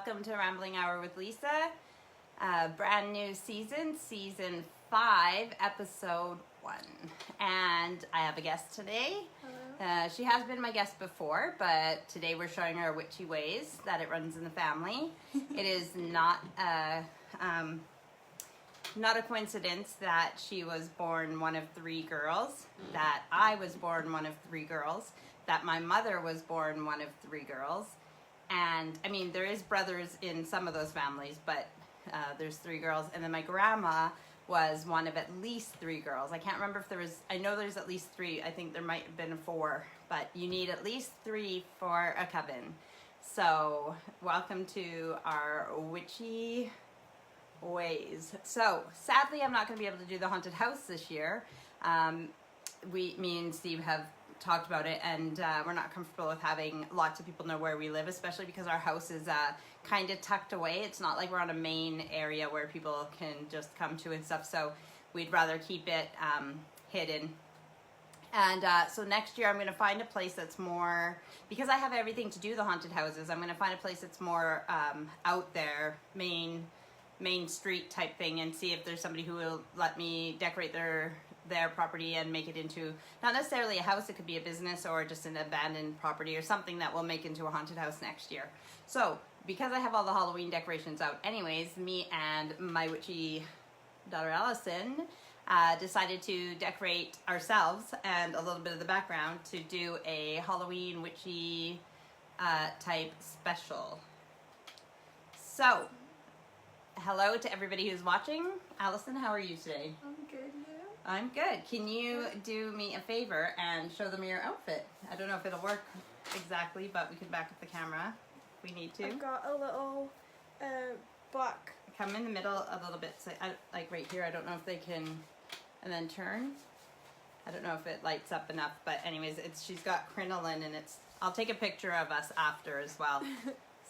welcome to Rambling Hour with Lisa. Brand new season, season 5, episode 1. And I have a guest today. Hello. She has been my guest before, but today we're showing her witchy ways that it runs in the family. It is not a coincidence that she was born one of 3 girls, that I was born one of 3 girls, that my mother was born one of 3 girls. And I mean, there is brothers in some of those families, but there's 3 girls. And then my grandma was one of at least 3 girls. I can't remember if there was, I know there's at least 3. I think there might have been 4, but you need at least 3 for a coven. So welcome to our witchy ways. So sadly, I'm not going to be able to do the haunted house this year. Me and Steve have talked about it, and we're not comfortable with having lots of people know where we live, especially because our house is kind of tucked away. It's not like we're on a main area where people can just come to and stuff, so we'd rather keep it hidden. And so next year I'm going to find a place that's more, because I have everything to do the haunted houses, I'm going to find a place that's more out there, main street type thing, and see if there's somebody who will let me decorate their property and make it into, not necessarily a house, it could be a business or just an abandoned property or something that will make into a haunted house next year. So because I have all the Halloween decorations out anyways, me and my witchy daughter Alicen decided to decorate ourselves and a little bit of the background to do a Halloween witchy type special. So hello to everybody who's watching. Alicen, how are you today? I'm good, you? I'm good. Can you do me a favor and show them your outfit? I don't know if it'll work exactly, but we can back up the camera if we need to. I've got a little black. Come in the middle a little bit, so like right here. I don't know if they can, and then turn. I don't know if it lights up enough, but anyways, she's got crinoline, and I'll take a picture of us after as well.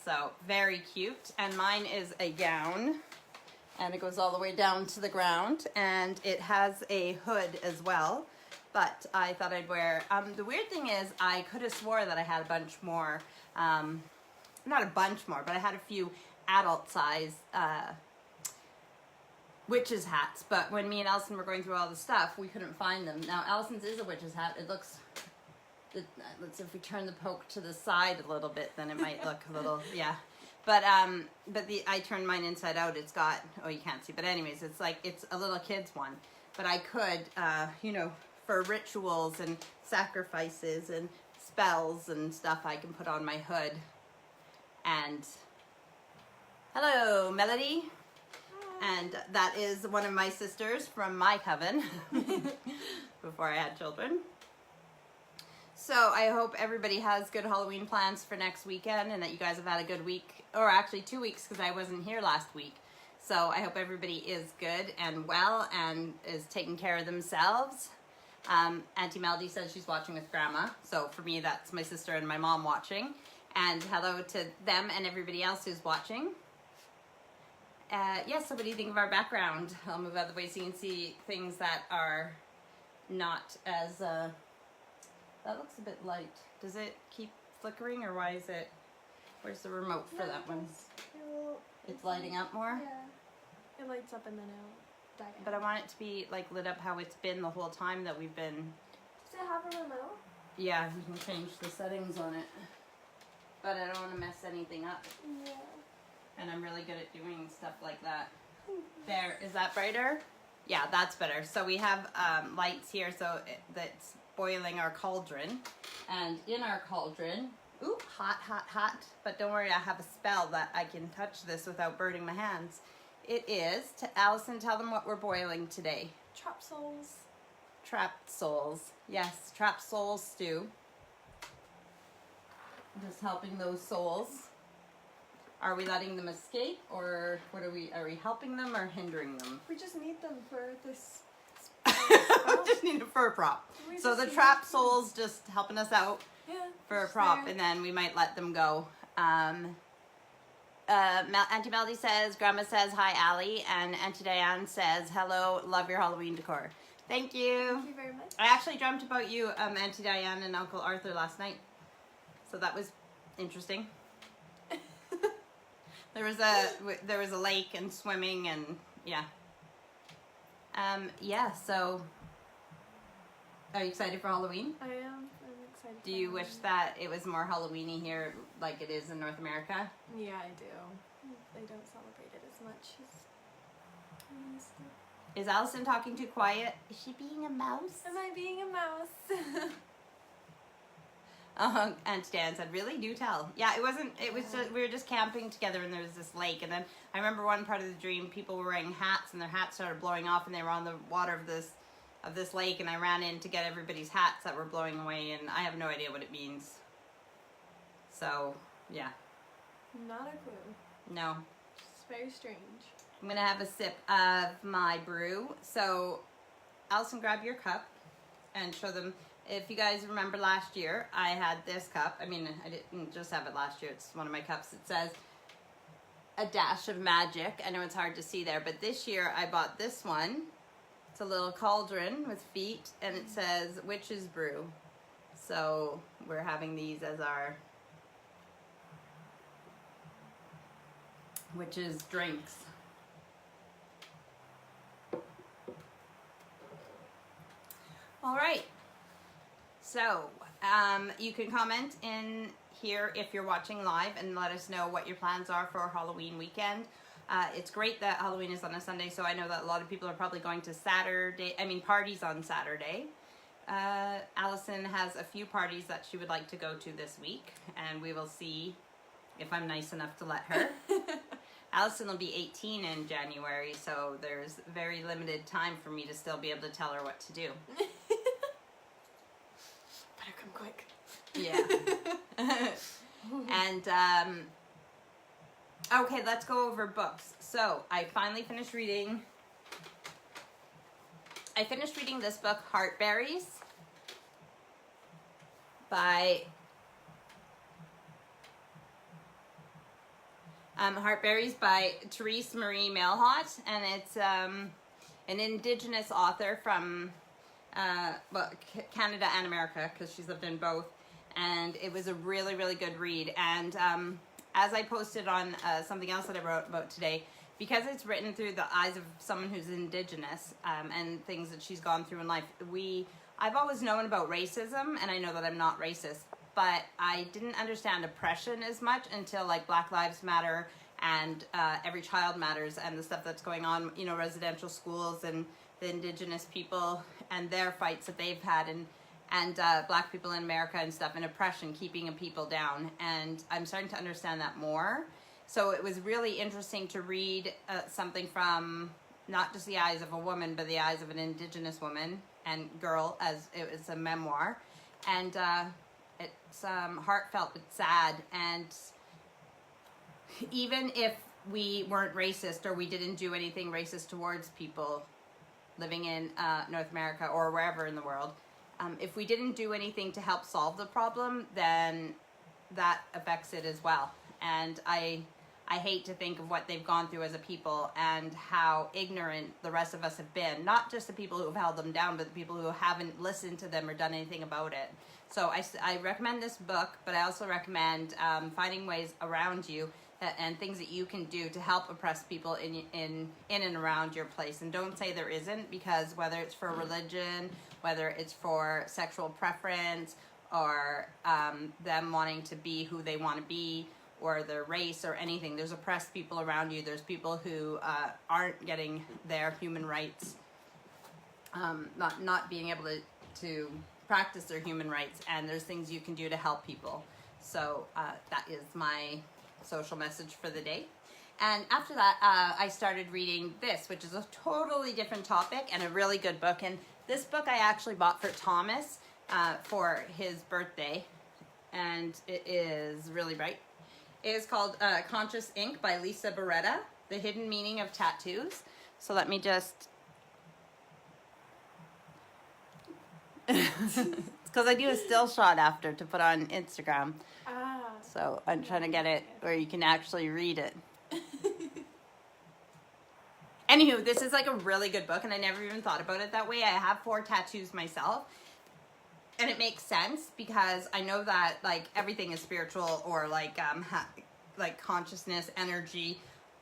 So very cute. And mine is a gown, and it goes all the way down to the ground, and it has a hood as well, but I thought I'd wear, the weird thing is I could have swore that I had a bunch more, not a bunch more, but I had a few adult size witch's hats, but when me and Alicen were going through all the stuff, we couldn't find them. Now Alicen's is a witch's hat. It looks, let's see if we turn the poke to the side a little bit, then it might look a little, yeah. But I turned mine inside out. It's got, oh, you can't see, but anyways, it's a little kid's one. But I could, you know, for rituals and sacrifices and spells and stuff, I can put on my hood. And hello, Melody. Hi. And that is one of my sisters from my coven before I had children. So I hope everybody has good Halloween plans for next weekend, and that you guys have had a good week, or actually 2 weeks, because I wasn't here last week. So I hope everybody is good and well and is taking care of themselves. Auntie Melody says she's watching with Grandma. So for me, that's my sister and my mom watching. And hello to them and everybody else who's watching. Yes, so what do you think of our background? I'll move out of the way so you can see things that are not as... that looks a bit light. Does it keep flickering, or why is it... Where's the remote for that one? It's lighting up more? Yeah. It lights up and then it'll die down. But I want it to be like lit up how it's been the whole time that we've been... Does it have a remote? Yeah, you can change the settings on it. But I don't want to mess anything up. Yeah. And I'm really good at doing stuff like that. There, is that brighter? Yeah, that's better. So we have lights here, so that's boiling our cauldron. And in our cauldron, ooh, hot, hot, hot. But don't worry, I have a spell that I can touch this without burning my hands. It is, to Alicen, tell them what we're boiling today. Trapped souls. Trapped souls. Yes, trapped souls stew. Just helping those souls. Are we letting them escape, or what are we helping them or hindering them? We just need them for this. We just need a fur prop. So the trapped souls just helping us out for a prop, and then we might let them go. Auntie Melody says, Grandma says, hi, Allie, and Auntie Diane says, hello, love your Halloween decor. Thank you. Thank you very much. I actually dreamt about you, Auntie Diane and Uncle Arthur last night, so that was interesting. There was a lake and swimming and yeah. Yeah, so are you excited for Halloween? I am. I'm excited. Do you wish that it was more Halloweeny here like it is in North America? Yeah, I do. They don't celebrate it as much as Is Alicen talking too quiet? Is she being a mouse? Am I being a mouse? And Stan said, really? Do tell. Yeah, it was just, we were just camping together and there was this lake, and then I remember one part of the dream, people were wearing hats and their hats started blowing off and they were on the water of this lake, and I ran in to get everybody's hats that were blowing away, and I have no idea what it means. So, yeah. Not a clue. No. It's very strange. I'm going to have a sip of my brew. So, Alicen, grab your cup and show them. If you guys remember last year, I had this cup. I mean, I didn't just have it last year. It's one of my cups. It says a dash of magic. I know it's hard to see there, but this year I bought this one. It's a little cauldron with feet, and it says witch's brew. So we're having these as our witch's drinks. All right. So, you can comment in here if you're watching live and let us know what your plans are for Halloween weekend. It's great that Halloween is on a Sunday, so I know that a lot of people are probably going to parties on Saturday. Alicen has a few parties that she would like to go to this week, and we will see if I'm nice enough to let her. Alicen will be 18 in January, so there's very limited time for me to still be able to tell her what to do. Better come quick. Yeah. And, okay, let's go over books. So, I finally finished reading this book, Heartberries, by Therese Marie Mailhot, and it's an Indigenous author from Canada and America, because she's lived in both, and it was a really, really good read. And as I posted on something else that I wrote about today, because it's written through the eyes of someone who's Indigenous and things that she's gone through in life, I've always known about racism, and I know that I'm not racist, but I didn't understand oppression as much until like Black Lives Matter and Every Child Matters and the stuff that's going on, you know, residential schools and the Indigenous people and their fights that they've had, and Black people in America and stuff, and oppression, keeping a people down. And I'm starting to understand that more. So it was really interesting to read something from not just the eyes of a woman, but the eyes of an Indigenous woman and girl, as it was a memoir. And it's heartfelt but sad. And even if we weren't racist or we didn't do anything racist towards people living in North America or wherever in the world, if we didn't do anything to help solve the problem, then that affects it as well. And I hate to think of what they've gone through as a people and how ignorant the rest of us have been. Not just the people who have held them down, but the people who haven't listened to them or done anything about it. So I recommend this book, but I also recommend finding ways around you and things that you can do to help oppress people in and around your place. And don't say there isn't, because whether it's for religion, whether it's for sexual preference, or them wanting to be who they want to be, or their race or anything, there's oppressed people around you. There's people who aren't getting their human rights, not being able to practice their human rights, and there's things you can do to help people. So that is my social message for the day. And after that, I started reading this, which is a totally different topic and a really good book. And this book I actually bought for Thomas for his birthday, and it is really bright. It is called Conscious Ink by Lisa Beretta, The Hidden Meaning of Tattoos. So let me just... It's because I do a still shot after to put on Instagram. So I'm trying to get it where you can actually read it. Anywho, this is like a really good book, and I never even thought about it that way. I have 4 tattoos myself, and it makes sense because I know that like everything is spiritual, or like like consciousness, energy,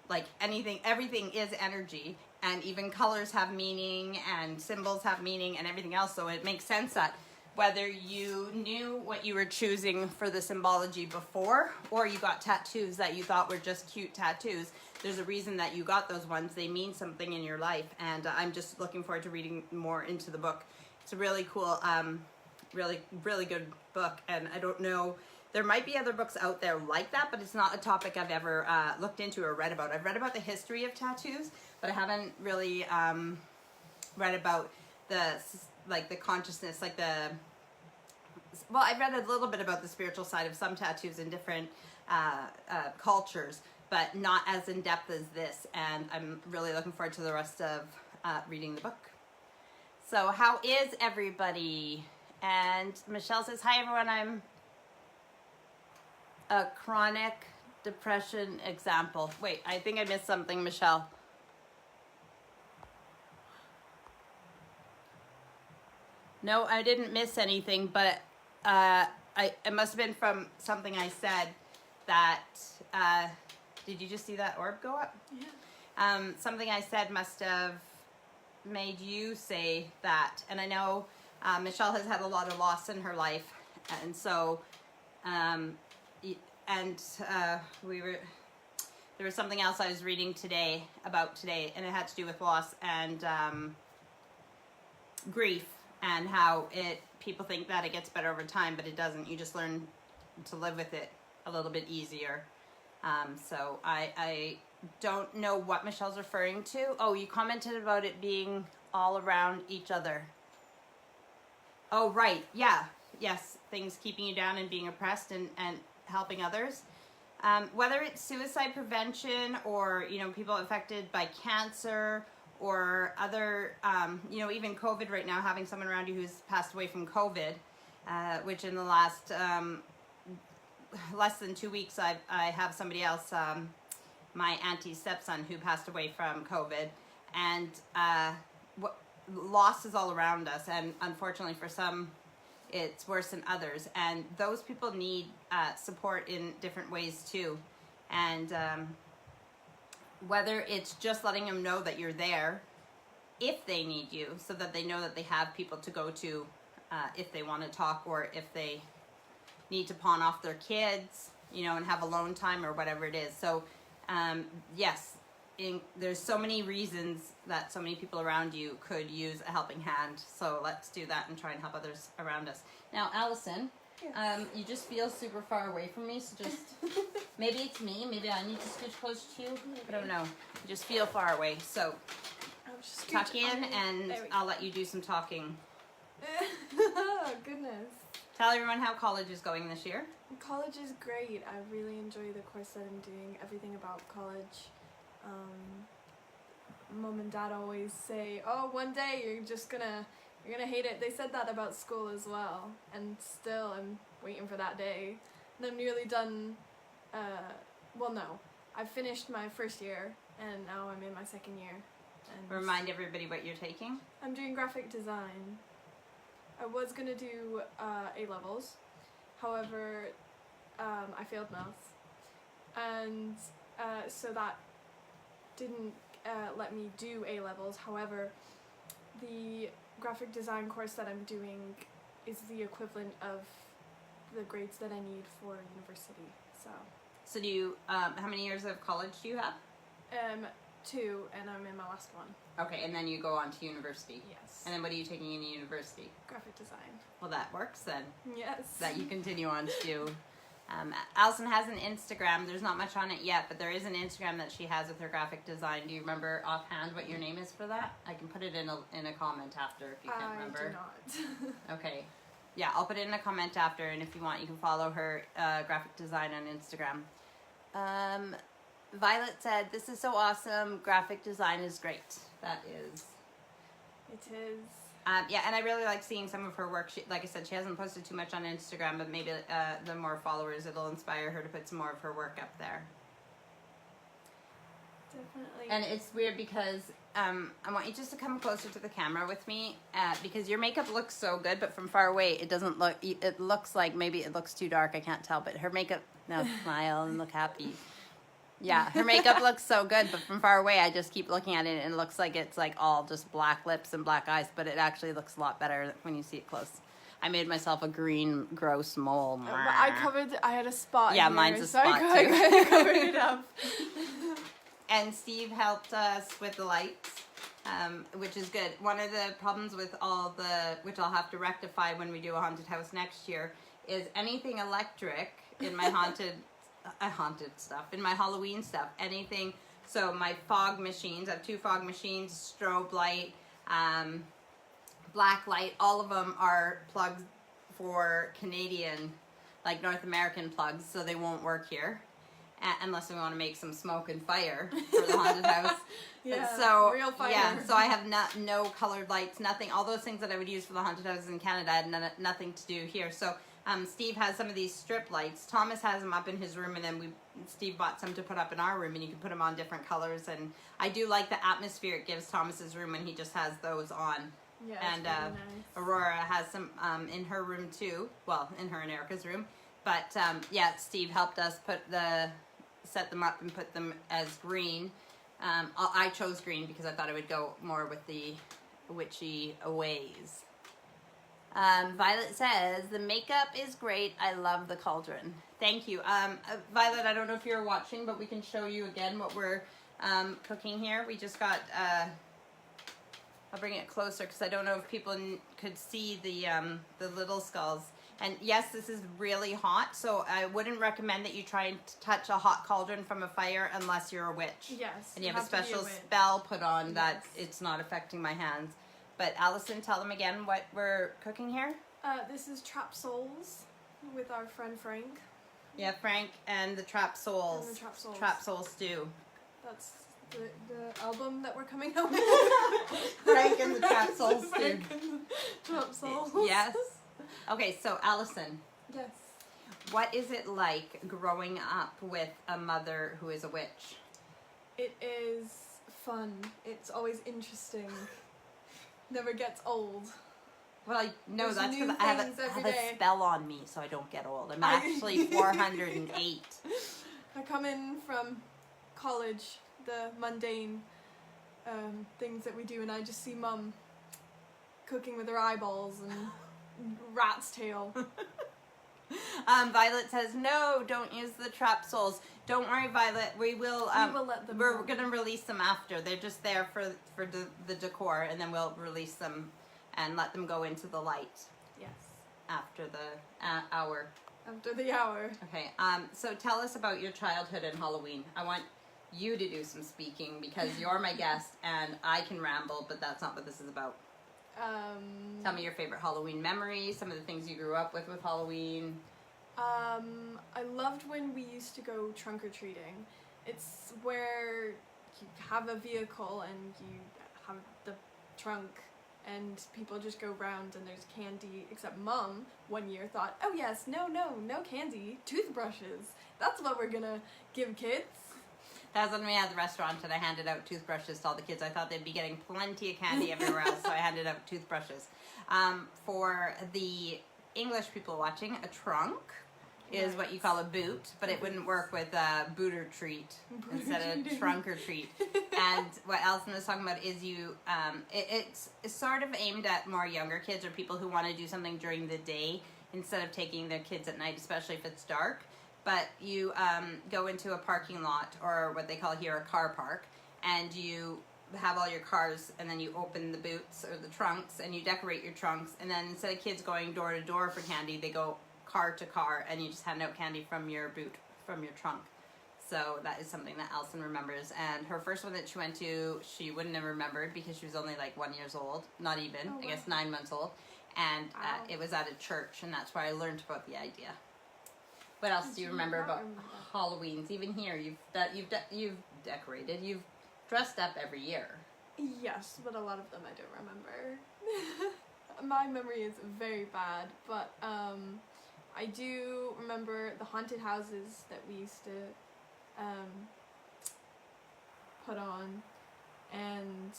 like everything is energy, and even colors have meaning and symbols have meaning and everything else. So it makes sense that whether you knew what you were choosing for the symbology before, or you got tattoos that you thought were just cute tattoos, there's a reason that you got those ones. They mean something in your life, and I'm just looking forward to reading more into the book. It's a really cool, really good book, and I don't know, there might be other books out there like that, but it's not a topic I've ever looked into or read about. I've read about the history of tattoos, but I haven't really read about the consciousness, well, I read a little bit about the spiritual side of some tattoos in different cultures, but not as in depth as this, and I'm really looking forward to the rest of reading the book. So how is everybody? And Michelle says, hi everyone, I'm a chronic depression example. Wait, I think I missed something, Michelle. No, I didn't miss anything, but it must have been from something I said that, did you just see that orb go up? Yeah. Something I said must have made you say that. And I know Michelle has had a lot of loss in her life, and so, there was something else I was reading today, and it had to do with loss and grief, and how people think that it gets better over time, but it doesn't. You just learn to live with it a little bit easier. So I don't know what Michelle's referring to. Oh, you commented about it being all around each other. Oh, right. Yeah. Yes. Things keeping you down and being oppressed and helping others. Whether it's suicide prevention or, people affected by cancer or other, even COVID right now, having someone around you who's passed away from COVID, which in the last less than 2 weeks, I have somebody else, my auntie's stepson, who passed away from COVID, and loss is all around us, and unfortunately for some, it's worse than others, and those people need support in different ways too, and whether it's just letting them know that you're there if they need you, so that they know that they have people to go to if they want to talk, or if they need to pawn off their kids, and have alone time or whatever it is. So yes, there's so many reasons that so many people around you could use a helping hand. So let's do that and try and help others around us. Now, Alicen, Yes. you just feel super far away from me, so just, maybe it's me, maybe I need to scooch close to you, I don't know. You just feel far away, so I'll just tuck scoot in on. and There we go. I'll let you do some talking. Oh, goodness. Tell everyone how college is going this year. College is great. I really enjoy the course that I'm doing. Everything about college. Mom and Dad always say, "Oh, one day you're gonna hate it." They said that about school as well, and still I'm waiting for that day. And I'm nearly done. Well, no, I finished my first year, and now I'm in my second year. And Remind everybody what you're taking. I'm doing graphic design. I was gonna do A-levels, however, I failed maths, and so that didn't let me do A-levels. However, the graphic design course that I'm doing is the equivalent of the grades that I need for university. So do you, how many years of college do you have? 2, and I'm in my last one. Okay, and then you go on to university. Yes. And then what are you taking in university? Graphic design. Well, that works then. Yes. That you continue on to do. Alicen has an Instagram. There's not much on it yet, but there is an Instagram that she has with her graphic design. Do you remember offhand what your name is for that? I can put it in a comment after if you can't remember. I do not. Okay. Yeah, I'll put it in a comment after, and if you want, you can follow her graphic design on Instagram. Violet said, "This is so awesome. Graphic design is great." That is. It is. Yeah, and I really like seeing some of her work. Like I said, she hasn't posted too much on Instagram, but maybe the more followers, it'll inspire her to put some more of her work up there. Definitely. And it's weird because I want you just to come closer to the camera with me, because your makeup looks so good, but from far away it doesn't look. It looks like maybe it looks too dark. I can't tell, but her makeup. Now smile and look happy. Yeah, her makeup looks so good, but from far away I just keep looking at it and it looks like it's like all just black lips and black eyes, but it actually looks a lot better when you see it close. I made myself a green gross mole. I had a spot. Yeah, here, mine's a so spot I too. covered it up. And Steve helped us with the lights, which is good. One of the problems with all the, which I'll have to rectify when we do a haunted house next year, is anything electric in my haunted stuff, in my Halloween stuff, anything. So my fog machines, I have 2 fog machines, strobe light, black light, all of them are plugs for Canadian, like North American plugs, so they won't work here. Unless we want to make some smoke and fire for the haunted house. Yeah, so, real fire. Yeah, so I have no colored lights, nothing. All those things that I would use for the haunted houses in Canada, I had nothing to do here. So Steve has some of these strip lights. Thomas has them up in his room, and then Steve bought some to put up in our room, and you can put them on different colors. And I do like the atmosphere it gives Thomas's room when he just has those on. Yeah, and really nice. Aurora has some in her room too. Well, in her and Erica's room. But yeah, Steve helped us set them up and put them as green. I chose green because I thought it would go more with the witchy ways. Violet says, the makeup is great. I love the cauldron. Thank you. Violet, I don't know if you're watching, but we can show you again what we're cooking here. We just got, I'll bring it closer because I don't know if people could see the little skulls. And yes, this is really hot, so I wouldn't recommend that you try and touch a hot cauldron from a fire unless you're a witch. Yes. And you have a special spell put on that it's not affecting my hands. But Alicen, tell them again what we're cooking here. This is Trap Souls with our friend Frank. Yeah, Frank and the Trap Souls. And the Trap Souls. Trap Soul Stew. That's the album that we're coming out with. Frank and the Trap Soul Stew. Frank and the Trap Souls. Yes. Okay, so Alicen. Yes. What is it like growing up with a mother who is a witch? It is fun. It's always interesting. Never gets old. Well, no, There's that's new because I have things a every day. spell on me, so I don't get old. I'm actually 408. I come in from college, the mundane things that we do, and I just see Mum cooking with her eyeballs and rat's tail. Violet says, no, don't use the Trap Souls. Don't worry, Violet. We will let them we're go. going to release them after. They're just there for the decor, and then we'll release them and let them go into the light. Yes. After the hour. After the hour. Okay. So tell us about your childhood and Halloween. I want you to do some speaking because you're my guest and I can ramble, but that's not what this is about. Tell me your favorite Halloween memories, some of the things you grew up with Halloween. I loved when we used to go trunk-or-treating. It's where you have a vehicle and you have the trunk and people just go round and there's candy, except Mum one year thought, oh yes, no candy, toothbrushes. That's what we're gonna give kids. That was when we had the restaurant and I handed out toothbrushes to all the kids. I thought they'd be getting plenty of candy everywhere else, so I handed out toothbrushes. For the English people watching, a trunk is what you call a boot, but it wouldn't work with a boot or treat instead of trunk or treat. And what Alicen was talking about is it's sort of aimed at more younger kids or people who want to do something during the day instead of taking their kids at night, especially if it's dark. But you go into a parking lot, or what they call here a car park, and you have all your cars, and then you open the boots or the trunks, and you decorate your trunks, and then instead of kids going door to door for candy, they go car to car, and you just hand out candy from your boot, from your trunk. So that is something that Alicen remembers. And her first one that she went to, she wouldn't have remembered because she was only like 1 year old, not even, I guess 9 months old, and it was at a church, and that's where I learned about the idea. What else do you remember about Halloweens? Even here, you've decorated, you've dressed up every year. Yes, but a lot of them I don't remember. My memory is very bad, but I do remember the haunted houses that we used to put on. and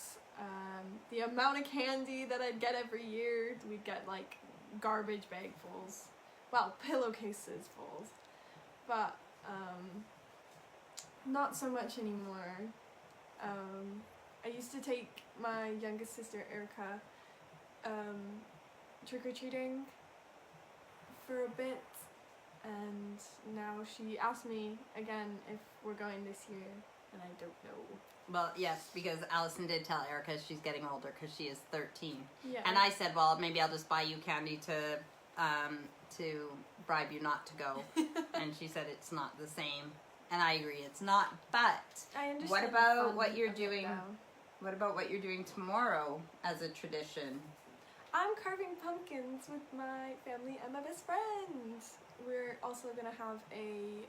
the amount of candy that I'd get every year, we'd get like garbage bagfuls, well, pillowcases fulls, but not so much anymore. I used to take my youngest sister Erica trick-or-treating for a bit, and now she asked me again if we're going this year, and I don't know. Well, yes, because Alicen did tell Erica she's getting older because she is 13. Yeah. And I said, well, maybe I'll just buy you candy to bribe you not to go. And she said it's not the same. And I agree, it's not. But I understand what the about fun what you're of it, doing? though. What about what you're doing tomorrow as a tradition? I'm carving pumpkins with my family and my best friend. We're also gonna have a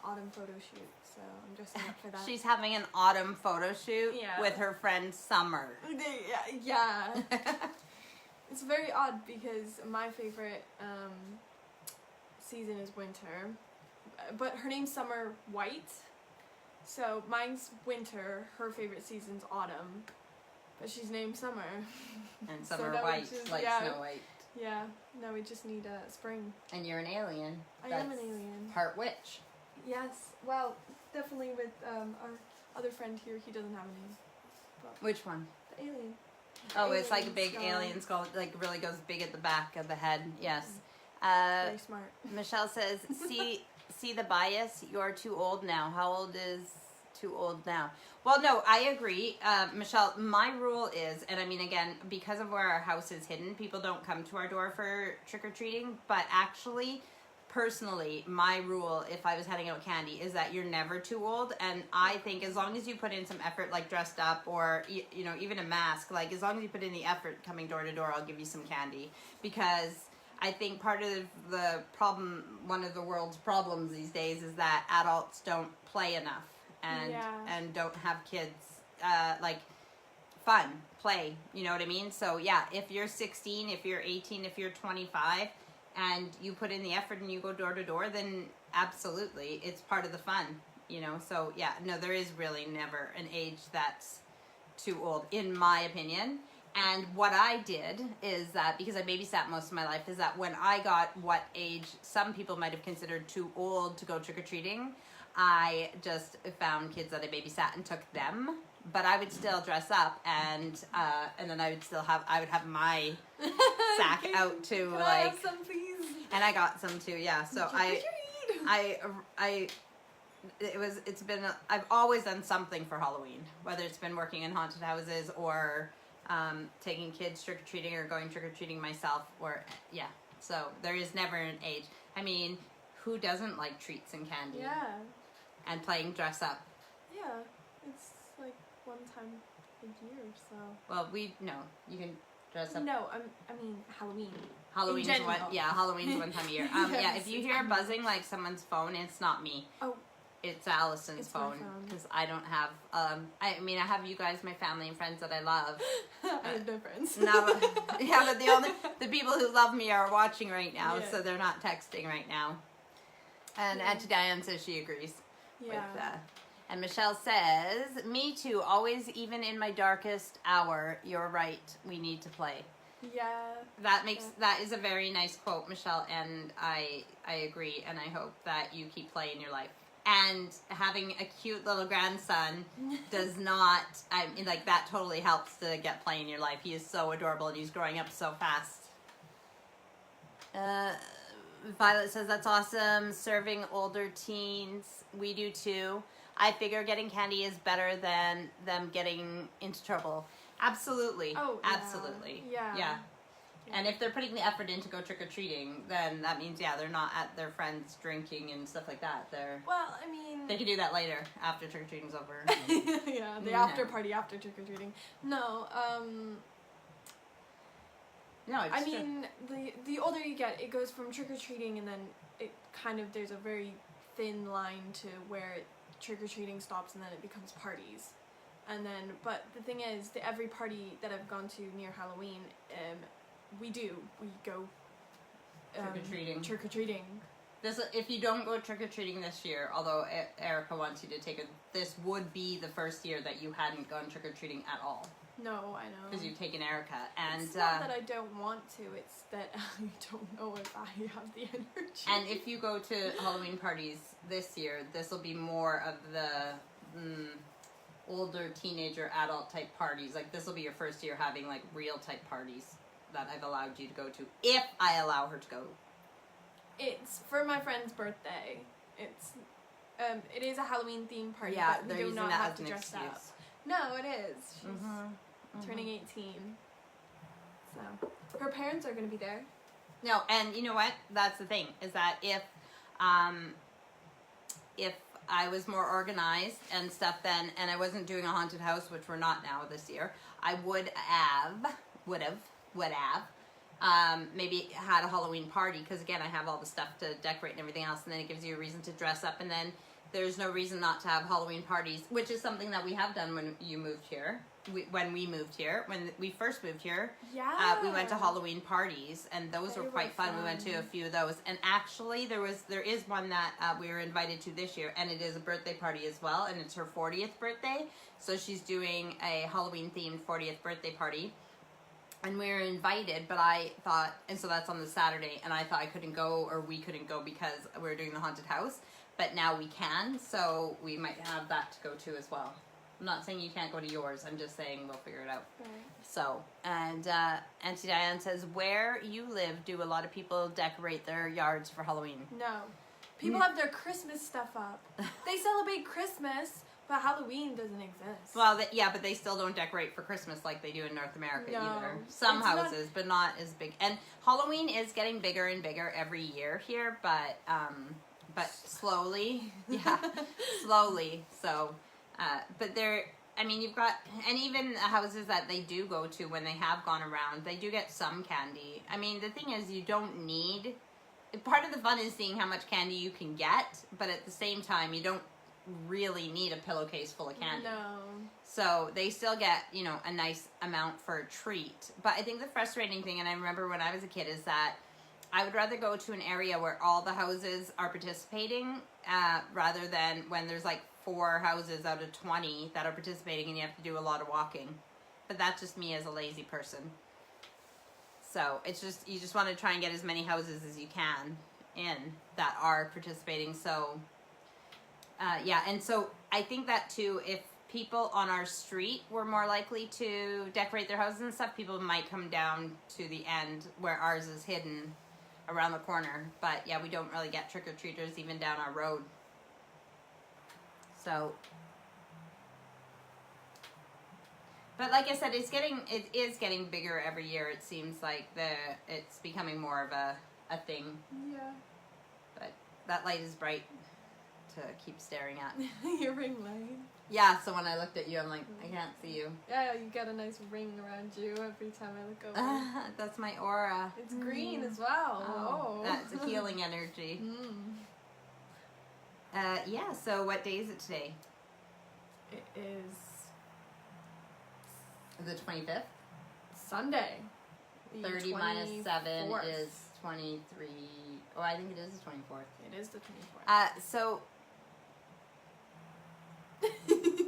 autumn photo shoot, so I'm dressing up for that. She's having an autumn photo shoot Yeah. with her friend Summer. Yeah. It's very odd because my favorite season is winter, but her name's Summer White, so mine's winter, her favorite season's autumn, but she's named Summer. And So Summer that White, was just- like yeah. Snow White. Yeah, now we just need spring. And you're an alien. I am an That's alien. Part witch. Yes, well, definitely with our other friend here, he doesn't have a name. But Which one? the alien. Oh, it's like a big skull. alien skull, like really goes big at the back of the head. Yes. Very smart. Michelle says, see the bias? You're too old now. How old is too old now? Well, no, I agree. Michelle, my rule is, and I mean, again, because of where our house is hidden, people don't come to our door for trick-or-treating, but actually, personally, my rule, if I was handing out candy, is that you're never too old, and I think as long as you put in some effort, like dressed up, or, you know, even a mask, like, as long as you put in the effort coming door to door, I'll give you some candy, because I think part of the problem, one of the world's problems these days, is that adults don't play enough, and don't have kids, like, fun, play, you know what I mean? So, yeah, if you're 16, if you're 18, if you're 25, and you put in the effort and you go door to door, then absolutely, it's part of the fun, you know? So, yeah, no, there is really never an age that's too old, in my opinion. And what I did is that, because I babysat most of my life, is that when I got what age some people might have considered too old to go trick-or-treating, I just found kids that I babysat and took them. But I would still dress up, and then I would have my sack out too, Can like. I have some, please? And I got some too, yeah. So I've always done something for Halloween, whether it's been working in haunted houses or taking kids trick-or-treating or going trick-or-treating myself, or, yeah. So there is never an age. I mean, who doesn't like treats and candy? Yeah. And playing dress up? Yeah. It's like one time a year, so. Well, you can dress up. No, I mean Halloween. Halloween's In general. Halloween's one time a year. Yeah, Yes, if you hear buzzing like someone's phone, it's not me. Oh. It's Alicen's It's my phone, phone. because I don't have. I mean, I have you guys, my family and friends that I love. I have no friends. No, yeah, but the people who love me are watching right now, Yeah. so they're not texting right now. And Yeah. Auntie Diane says she agrees. Yeah. With, and Michelle says, "Me too. Always, even in my darkest hour. You're right. We need to play." Yeah. That is a very nice quote, Michelle, and I agree, and I hope that you keep playing your life. And having a cute little grandson does not, I mean, like, that totally helps to get play in your life. He is so adorable, and he's growing up so fast. Violet says, that's awesome. Serving older teens. We do too. I figure getting candy is better than them getting into trouble. Absolutely. Oh, yeah. Absolutely. Yeah. And if they're putting the effort in to go trick-or-treating, then that means, yeah, they're not at their friends drinking and stuff like that. Well, I mean. They can do that later, after trick-or-treating's over. Yeah, the after party after trick-or-treating. No, No, it's I true. mean, the older you get, it goes from trick-or-treating, and then it kind of, there's a very thin line to where trick-or-treating stops, and then it becomes parties. And then, but the thing is, every party that I've gone to near Halloween, we go Trick-or-treating. Trick-or-treating. if you don't go trick-or-treating this year, although Erica wants you to take it, this would be the first year that you hadn't gone trick-or-treating at all. No, I know. Because you've taken Erica. And it's not that I don't want to, it's that I don't know if I have the energy. And if you go to Halloween parties this year, this will be more of the older teenager adult type parties. Like, this will be your first year having like real type parties that I've allowed you to go to, if I allow her to go. It's for my friend's birthday. It is a Halloween themed party, Yeah, but they're we do using not that have as to an dress up. excuse. No, it is. She's turning 18. So her parents are gonna be there. No, and you know what? That's the thing, is that if I was more organized and stuff then, and I wasn't doing a haunted house, which we're not now this year, I would have maybe had a Halloween party, because again, I have all the stuff to decorate and everything else, and then it gives you a reason to dress up, and then there's no reason not to have Halloween parties, which is something that we have done when you moved here. When we first moved here, Yeah. we went to Halloween parties, and those They were quite were fun. We went to a fun. few of those, and actually there is one that we were invited to this year, and it is a birthday party as well, and it's her 40th birthday, so she's doing a Halloween themed 40th birthday party. And we were invited, but I thought, and so that's on the Saturday, and I thought I couldn't go, or we couldn't go, because we were doing the haunted house, but now we can, so we might have that to go to as well. I'm not saying you can't go to yours, I'm just saying we'll figure it out. Right. So, and Auntie Diane says, where you live, do a lot of people decorate their yards for Halloween? No. People have their Christmas stuff up. They celebrate Christmas, but Halloween doesn't exist. Well, yeah, but they still don't decorate for Christmas like they do in North America No, either. Some it's not- houses, but not as big. And Halloween is getting bigger and bigger every year here, but slowly, yeah, slowly. So, but you've got, and even the houses that they do go to when they have gone around, they do get some candy. I mean, the thing is, you don't need, part of the fun is seeing how much candy you can get, but at the same time, you don't really need a pillowcase full of candy. No. So they still get, a nice amount for a treat. But I think the frustrating thing, and I remember when I was a kid, is that I would rather go to an area where all the houses are participating rather than when there's like 4 houses out of 20 that are participating and you have to do a lot of walking. But that's just me as a lazy person. So it's just, you just want to try and get as many houses as you can in that are participating. So yeah, and so I think that too, if people on our street were more likely to decorate their houses and stuff, people might come down to the end where ours is hidden around the corner. But yeah, we don't really get trick-or-treaters even down our road. So, but like I said, it is getting bigger every year. It seems like it's becoming more of a thing. Yeah. But that light is bright to keep staring at. Your ring light. Yeah, so when I looked at you, I'm like, I can't see you. Yeah, you got a nice ring around you every time I look over. That's my aura. It's green as well. Oh. That's a healing energy. Yeah, so what day is it today? It is The 25th? Sunday. The 30 minus 7 24th. is 23. Oh, I think it is the 24th. It is the 24th. So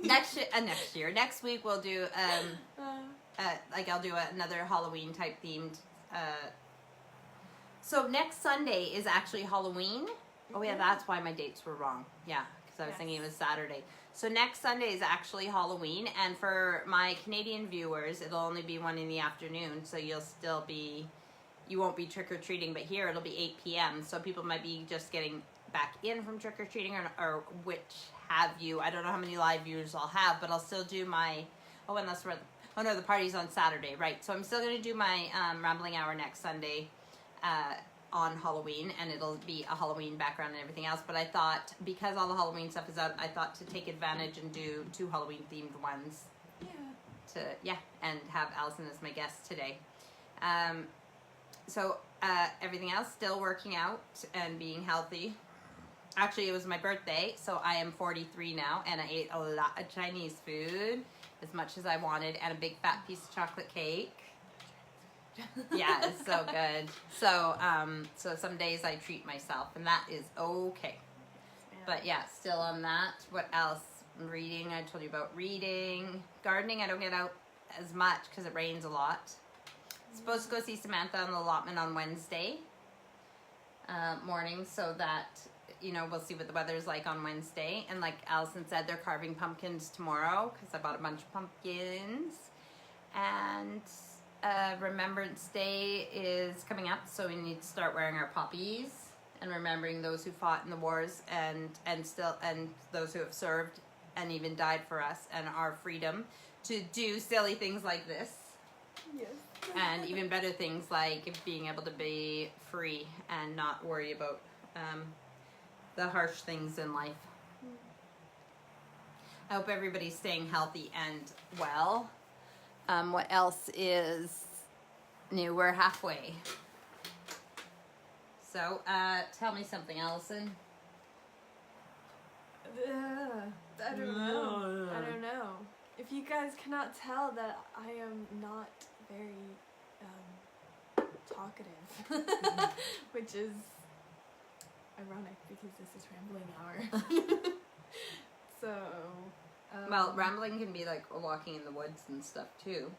next week we'll do I'll do another Halloween type themed. So next Sunday is actually Halloween. Oh yeah, that's why my dates were wrong. Yeah, because I was thinking it was Saturday. So next Sunday is actually Halloween, and for my Canadian viewers, it'll only be 1 in the afternoon, so you won't be trick-or-treating, but here it'll be 8 p.m., so people might be just getting back in from trick-or-treating, or which have you. I don't know how many live viewers I'll have, but I'll still do my, the party's on Saturday, right, so I'm still going to do my Rambling Hour next Sunday, on Halloween, and it'll be a Halloween background and everything else, but I thought, because all the Halloween stuff is out, I thought to take advantage and do 2 Halloween themed ones. And have Alicen as my guest today. So everything else, still working out and being healthy. Actually, it was my birthday, so I am 43 now, and I ate a lot of Chinese food, as much as I wanted, and a big fat piece of chocolate cake. Yeah, it's so good. So some days I treat myself, and that is okay. But yeah, still on that. What else? Reading. I told you about reading. Gardening. I don't get out as much because it rains a lot. Supposed to go see Samantha on the allotment on Wednesday morning, so that we'll see what the weather's like on Wednesday. And like Alicen said, they're carving pumpkins tomorrow because I bought a bunch of pumpkins. And Remembrance Day is coming up, so we need to start wearing our poppies and remembering those who fought in the wars and those who have served and even died for us and our freedom to do silly things like this. Yes. And even better things like being able to be free and not worry about the harsh things in life. I hope everybody's staying healthy and well. What else is new? We're halfway. So, tell me something, Alicen. I don't know. If you guys cannot tell that I am not very talkative, which is ironic because this is rambling hour. So. Well, rambling can be like walking in the woods and stuff too.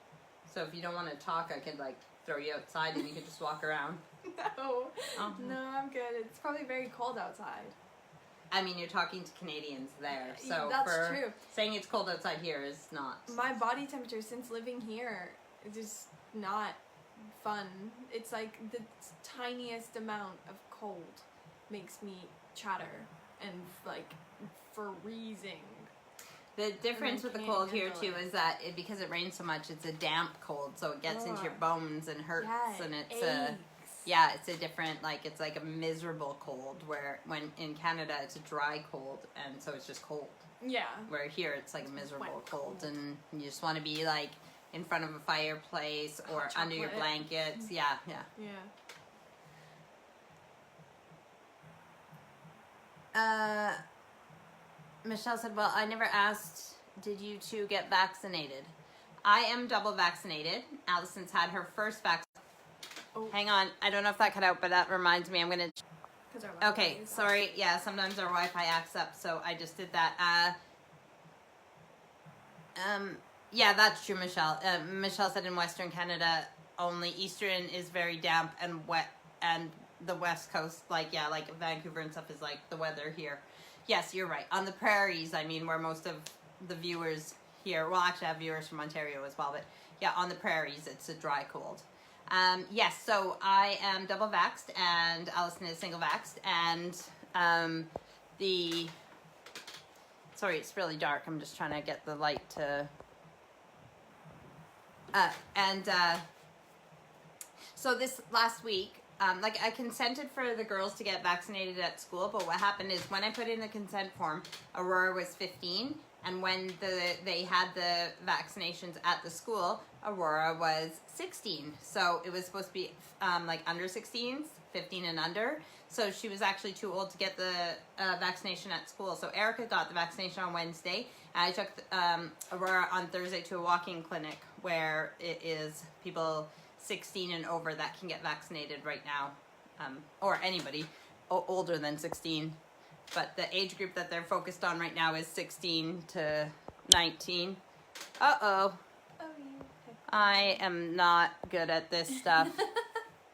So if you don't want to talk, I could like throw you outside and you could just walk around. No, I'm good. It's probably very cold outside. I mean, you're talking to Canadians there, so that's true. Saying it's cold outside here is not. My body temperature since living here is just not fun. It's like the tiniest amount of cold makes me chatter and like freezing. The difference with the cold here too is that because it rains so much, it's a damp cold, so it gets into your bones and hurts, and it's a different, it's like a miserable cold. Where when in Canada it's a dry cold, and so it's just cold. Yeah. Where here it's like a miserable cold, and you just want to be like in front of a fireplace or under your blankets. Yeah. Michelle said, well, I never asked, did you two get vaccinated? I am double vaccinated. Alicen's had her first vaccine. Oh. Hang on. I don't know if that cut out, but that reminds me. I'm going to... Okay, sorry. Yeah, sometimes our Wi-Fi acts up, so I just did that. Yeah, that's true, Michelle. Michelle said in Western Canada, only Eastern is very damp and wet, and the West Coast, like Vancouver and stuff is like the weather here. Yes, you're right. On the prairies, I mean, where most of the viewers here, well, actually I have viewers from Ontario as well, but yeah, on the prairies, it's a dry cold. Yes, so I am double vaxxed, and Alicen is single vaxxed, and sorry, it's really dark. I'm just trying to get the light to... So this last week, I consented for the girls to get vaccinated at school, but what happened is when I put in the consent form, Aurora was 15, and when they had the vaccinations at the school, Aurora was 16. So it was supposed to be under 16s, 15 and under. So she was actually too old to get the vaccination at school. So Erica got the vaccination on Wednesday, and I took Aurora on Thursday to a walk-in clinic where it is people 16 and over that can get vaccinated right now, or anybody older than 16, but the age group that they're focused on right now is 16 to 19. I am not good at this stuff.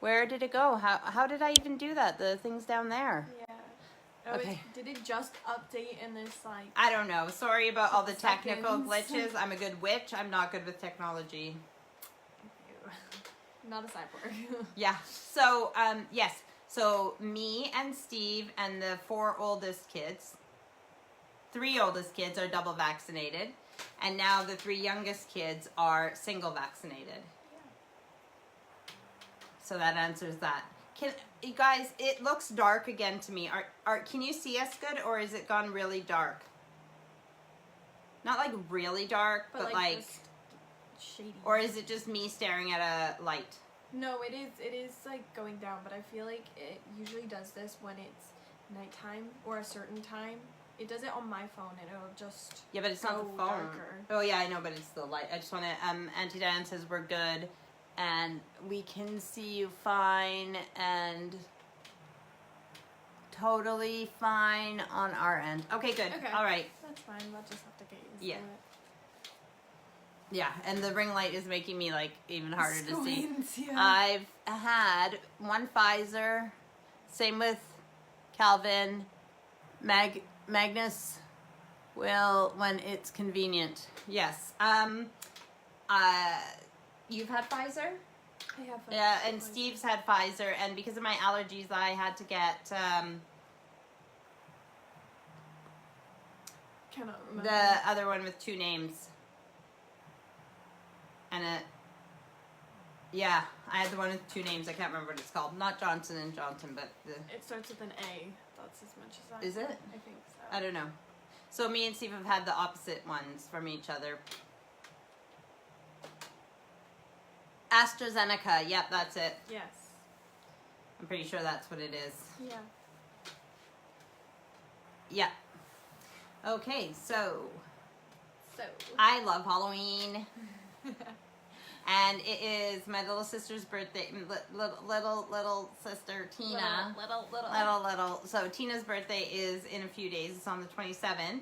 Where did it go? How did I even do that? The thing's down there. Yeah. Okay. Did it just update in this I don't know. Sorry about all the technical glitches. I'm a good witch. I'm not good with technology. Not a cyborg. Yeah. So, yes. So, me and Steve and the 3 oldest kids are double vaccinated. And now the 3 youngest kids are single vaccinated. Yeah. So that answers that. You guys, it looks dark again to me. Can you see us good, or is it gone really dark? Not like really dark, but like shady. Or is it just me staring at a light? No, it is like going down, but I feel like it usually does this when it's nighttime or a certain time. It does it on my phone, and it'll just but it's not the phone. Darker. Oh yeah, I know, but it's the light. I just want to. Auntie Diane says we're good. and we can see you fine and totally fine on our end. Okay, good. Okay. All right. That's fine. We'll just have to get used Yeah. to it. Yeah, and the ring light is making me like even harder to see. Squints, yeah. I've had one Pfizer, same with Calvin, Magnus will when it's convenient. Yes. You've had Pfizer? I have Yeah, and Steve's had Pfizer, and because of my allergies, I had to get Cannot remember. the other one with 2 names. And yeah, I had the one with 2 names. I can't remember what it's called. Not Johnson and Johnson, but It starts with an A. That's as much as I. Is it? I think so. I don't know. So me and Steve have had the opposite ones from each other. AstraZeneca. Yep, that's it. Yes. I'm pretty sure that's what it is. Yeah. Yeah. Okay, so So. I love Halloween. And it is my little sister's birthday. Little sister Tina. Little. So Tina's birthday is in a few days. It's on the 27th.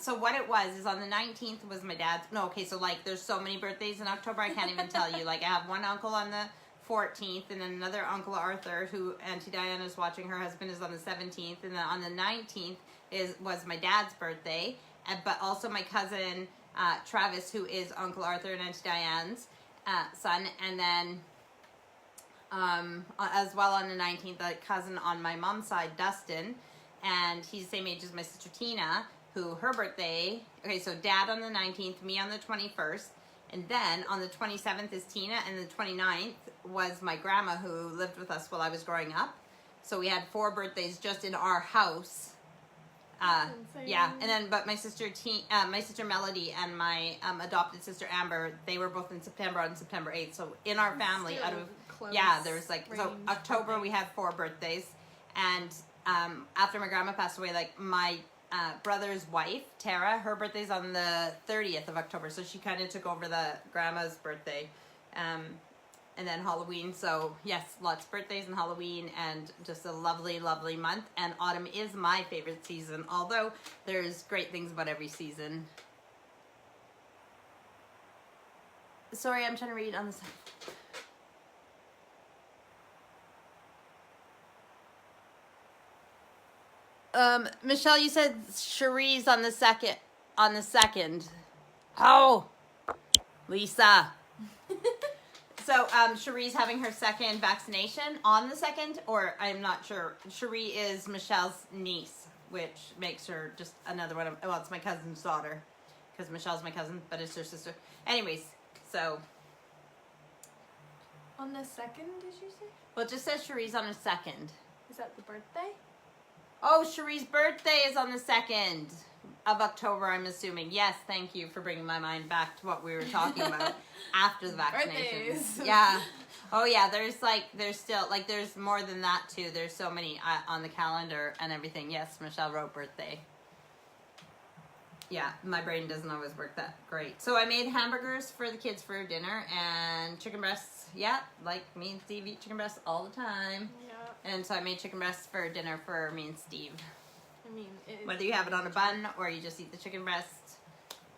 So what it was is on the 19th was my dad's. No, okay. So like, there's so many birthdays in October. I can't even tell you. Like, I have one uncle on the 14th, and then another uncle Arthur, who Auntie Diana is watching. Her husband is on the 17th, and then on the 19th was my dad's birthday, but also my cousin Travis, who is Uncle Arthur and Auntie Diane's son, and then as well on the 19th, a cousin on my mom's side, Dustin, and he's the same age as my sister Tina, who her birthday, okay, so dad on the 19th, me on the 21st, and then on the 27th is Tina, and the 29th was my grandma who lived with us while I was growing up. So we had 4 birthdays just in our house. Yeah, and then but my sister Melody and my adopted sister Amber, they were both in September on September 8th. So in our family, Still out of close there was like so range October we birthdays. had 4 birthdays, and after my grandma passed away, like my brother's wife Tara, her birthday's on the 30th of October, so she kind of took over the grandma's birthday. And then Halloween, so yes, lots of birthdays and Halloween, and just a lovely, lovely month. And autumn is my favorite season, although there's great things about every season. Sorry, I'm trying to read on the side. Michelle, you said Cherie's on the second. Oh, Lisa. So, Cherie's having her second vaccination on the 2nd, or I'm not sure. Cherie is Michelle's niece, which makes her just another one of, well, it's my cousin's daughter, because Michelle's my cousin, but it's her sister. Anyways, so. On the 2nd, did you say? Well, it just says Cherie's on the 2nd. Is that the birthday? Oh, Cherie's birthday is on the 2nd of October, I'm assuming. Yes, thank you for bringing my mind back to what we were talking about after the vaccination. Birthdays. Yeah. Oh, yeah, there's still, there's more than that, too. There's so many on the calendar and everything. Yes, Michelle wrote birthday. Yeah, my brain doesn't always work that great. So I made hamburgers for the kids for dinner and chicken breasts. Yeah, like me and Steve eat chicken breasts all the time. Yeah. And so I made chicken breasts for dinner for me and Steve. I mean, Whether you have it on a bun or you just eat the chicken breast,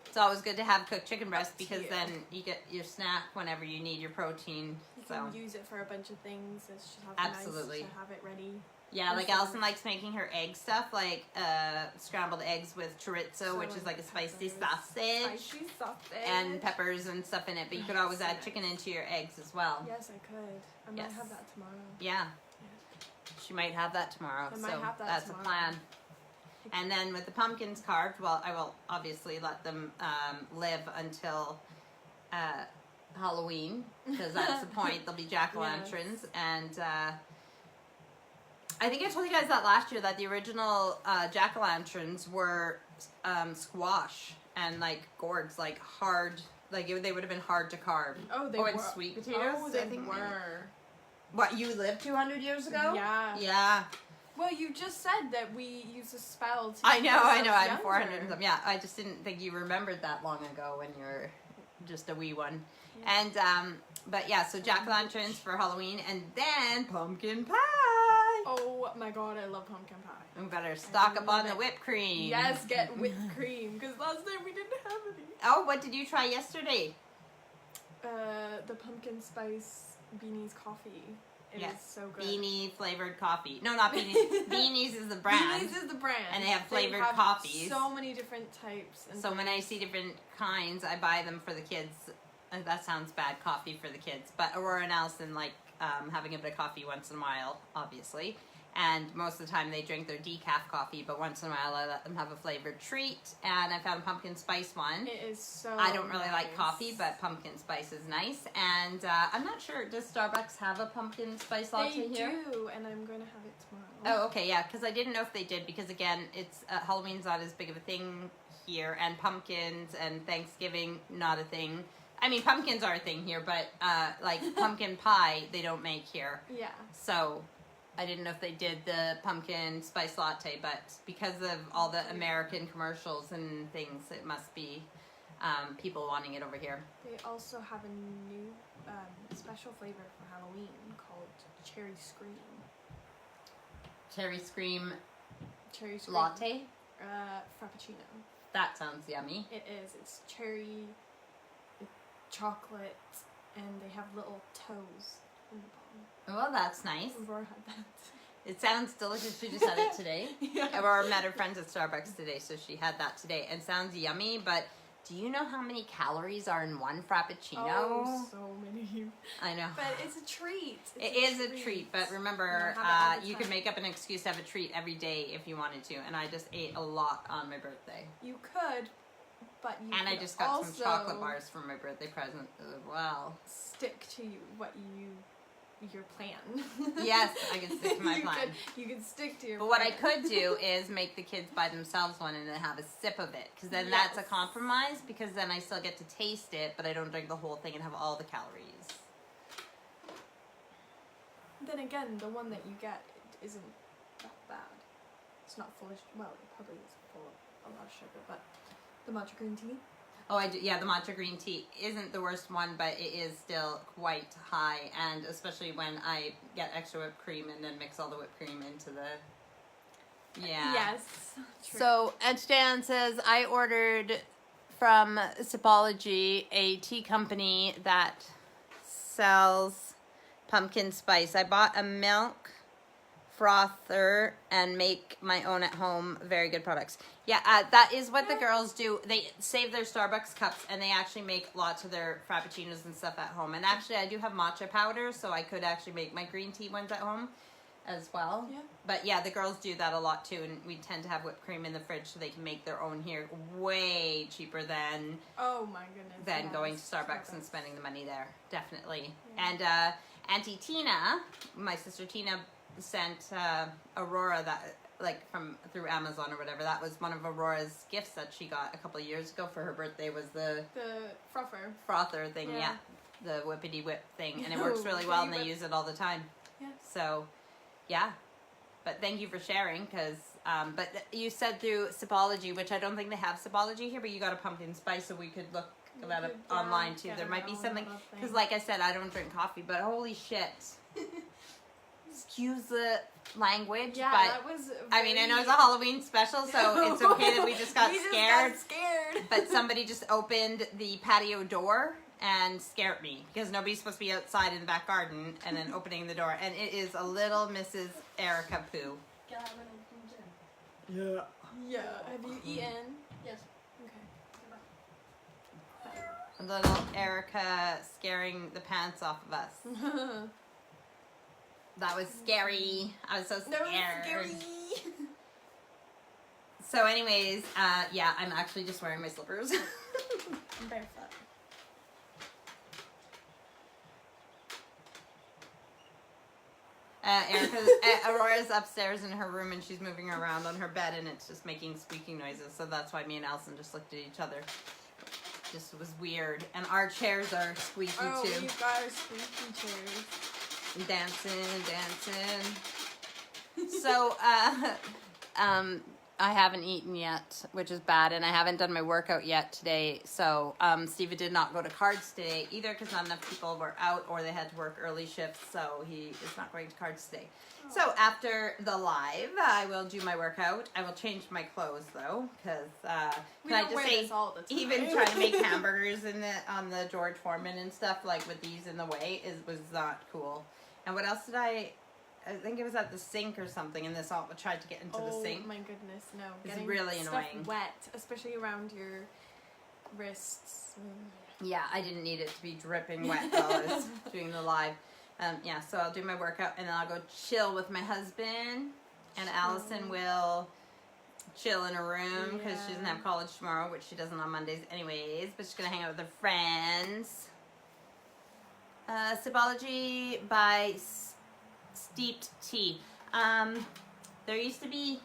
it's always good to have cooked chicken breast Up to because you. then you get your snack whenever you need your protein. you So can use it for a bunch of things. It's just Absolutely. nice to have it ready. yeah, like Also- Alicen likes making her egg stuff, like scrambled eggs with chorizo, which is like a spicy peppers. sausage, Spicy sausage. and peppers and stuff in it. But you could always add chicken into your eggs as well. Yes, I could. I might Yes. have that tomorrow. Yeah, she might have that tomorrow. I so might have that that's tomorrow. a plan. And then with the pumpkins carved, well, I will obviously let them live until Halloween, because that's the point. They'll be jack-o'-lanterns. Yes. And I think I told you guys that last year, that the original jack-o'-lanterns were squash and gourds, hard, they would have been hard to carve. Oh, they Oh, were. and sweet potatoes, Oh, I they think were. What, you lived 200 years ago? Yeah. Yeah. Well, you just said that we use a spell to. I know, keep I'm ourselves 400 and younger. something. Yeah, I just didn't think you remembered that long ago when you're just a wee one. Yeah. And But yeah, so jack-o'-lanterns for Halloween, and then pumpkin pie. Oh my god, I love pumpkin pie. We better stock up on love the it. whipped cream. Yes, get whipped cream, because last time we didn't have any. Oh, what did you try yesterday? The pumpkin spice beanies coffee. It is so good. Beanie flavored coffee. No, not beanies. Beanies is the brand. Beanies is the brand. And they have flavored have coffees. So many different types. And So when I see different kinds, I buy them for the kids. That sounds bad, coffee for the kids. But Aurora and Alicen like having a bit of coffee once in a while, obviously. And most of the time they drink their decaf coffee, but once in a while I let them have a flavored treat. And I found a pumpkin spice one. it is so I don't really like nice. coffee, but pumpkin spice is nice. And I'm not sure, does Starbucks have a pumpkin spice latte They here? do, and I'm going to have it tomorrow. Oh, okay, yeah, because I didn't know if they did, because again, it's Halloween's not as big of a thing here, and pumpkins and Thanksgiving, not a thing. I mean, pumpkins are a thing here, but like pumpkin pie, they don't make here. Yeah. So I didn't know if they did the pumpkin spice latte, but because of all the American commercials and things, it must be people wanting it over here. They also have a new special flavor for Halloween called Cherry Scream. Cherry Scream Cherry Scream. latte? Frappuccino. That sounds yummy. It is. It's cherry, chocolate, and they have little toes in the bottom. Well, that's nice. Aurora had that. It sounds delicious. She just had it today. Yeah. Aurora met her friends at Starbucks today, so she had that today. And sounds yummy, but do you know how many calories are in one Frappuccino? Oh, so many. I know. But it's a treat. It is a treat, but remember, You don't have it all the you can time. make up an excuse to have a treat every day if you wanted to. And I just ate a lot on my birthday. You could, but you And I could just got also some chocolate bars for my birthday present as well. stick to your plan. Yes, I can stick to my plan. You can stick to your But plan. what I could do is make the kids by themselves one and then have a sip of it. Because then that's a Yes. compromise, because then I still get to taste it, but I don't drink the whole thing and have all the calories. Then again, the one that you get isn't that bad. It's not full of, well, it probably is full of a lot of sugar, but the matcha green tea. Oh, I do. Yeah, the matcha green tea isn't the worst one, but it is still quite high, and especially when I get extra whipped cream and then mix all the whipped cream into the. Yeah. Yes. True. So, Edgedan says, I ordered from Sipology, a tea company that sells pumpkin spice. I bought a milk frother and make my own at home. Very good products. Yeah, that is what the girls do. They save their Starbucks cups and they actually make lots of their frappuccinos and stuff at home. And actually, I do have matcha powder, so I could actually make my green tea ones at home as well. Yeah. But yeah, the girls do that a lot too, and we tend to have whipped cream in the fridge so they can make their own here way cheaper than Oh my goodness. than yes. going to Starbucks and spending the money there. Definitely. Yeah. And Auntie Tina, my sister Tina, sent Aurora that through Amazon or whatever. That was one of Aurora's gifts that she got a couple of years ago for her birthday. Was the frother. frother thing, yeah, the whippity whip thing, and it works really well, and they use it all the time. Yeah. So, yeah. But thank you for sharing, because but you said through Sipology, which I don't think they have Sipology here, but you got a pumpkin spice, so we could look that up online too. There might be something, because like I said, I don't drink coffee, but holy shit. Excuse the language, Yeah, but that was. I mean, I know it's a Halloween special, so it's okay that we just got scared. But somebody just opened the patio door and scared me, because nobody's supposed to be outside in the back garden, and then opening the door, and it is a little Mrs. Erica Pooh. Yeah. Yeah. Have you eaten? Yes. Okay. A little Erica scaring the pants off of us. That was scary. I was so scared. No, it's scary. So anyways, yeah, I'm actually just wearing my slippers. I'm barefoot. Aurora's upstairs in her room and she's moving around on her bed and it's just making squeaking noises. So that's why me and Alicen just looked at each other. Just was weird. And our chairs are squeaky Oh, too. we've got our squeaky chairs. Dancing. So, I haven't eaten yet, which is bad, and I haven't done my workout yet today. So Steve did not go to cards today either because not enough people were out or they had to work early shifts, so he is not going to cards today. Oh. So after the live, I will do my workout. I will change my clothes though, because can I just say, even trying to make hamburgers on the George Foreman and stuff like with these in the way was not cool. And what else did I think it was at the sink or something, and this all tried to get into the sink. Oh my goodness, no. It's really annoying. Wet, especially around your wrists. Yeah, I didn't need it to be dripping wet while I was doing the live. Yeah, so I'll do my workout, and then I'll go chill with my husband, and Alicen will chill in her room, because she doesn't have college tomorrow, which she doesn't on Mondays anyways, but she's going to hang out with her friends. Sipology by Steeped tea. There used to be